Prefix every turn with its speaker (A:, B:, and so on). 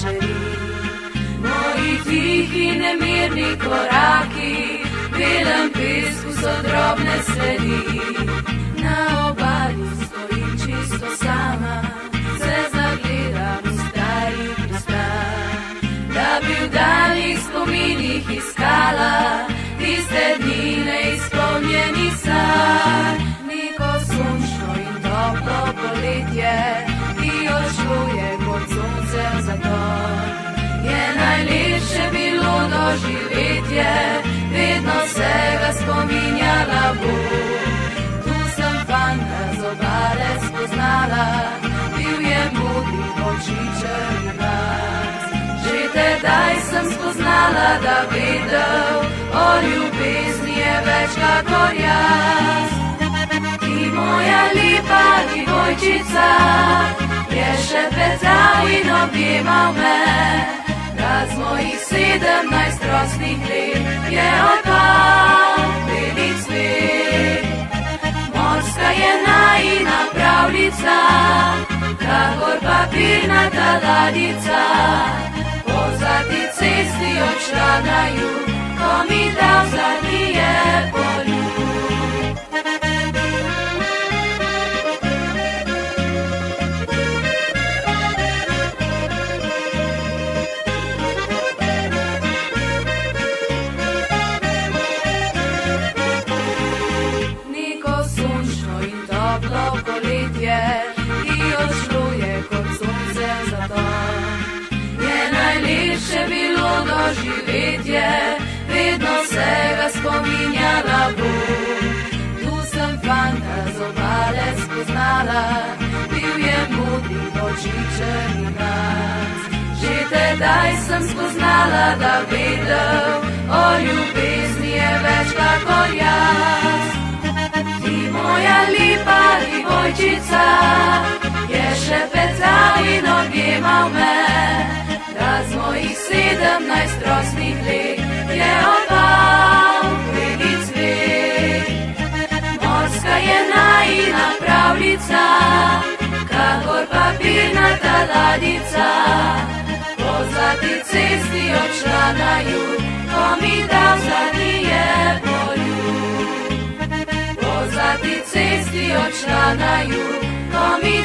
A: želi. Moji tihi nemirni koraki, v belem pesku so drobne sledi. Na obali stojim čisto sama, se zagledam v stari pristan, da bi v daljnih spominih iskala tiste dni neizpolnjeni san. Neko sončno in toplo poletje, ki odšluje kot sonce zaton. Je najlepše bilo doživetje, vedno se ga spominjala bo. Tu sem fanta z obale spoznala, bil je modri očičen glas. Že tedaj sem spoznala, da vedel, o ljubezni je več kakor jaz. Ti moja lepa divojčica, je še petal in objemal me, da z mojih 17 rosnih let je odpal beli cvet. Morska je najina pravljica, kakor papirnata ladjica, po zlati cesti odšla na jug, ko mi dal zadnji je poljub. Poletje, ki odšluje kot sonce zaton. Je najlepše bilo doživetje, vedno se ga spominjala bo. Tu sem fanta z obale spoznala, bil je modri očičen glas. Že tedaj sem spoznala, da vedel, o ljubezni je več kakor jaz. Ti moja lepa divojčica, je še petal in objemal me, da z mojih 17 rosnih let je odpal beli cvet. Morska je najina pravljica, kakor papirnata ladjica, po zlati cesti odšla na jug, ko mi dal zadnji je poljub. Po zlati cesti odšla na jug, ko mi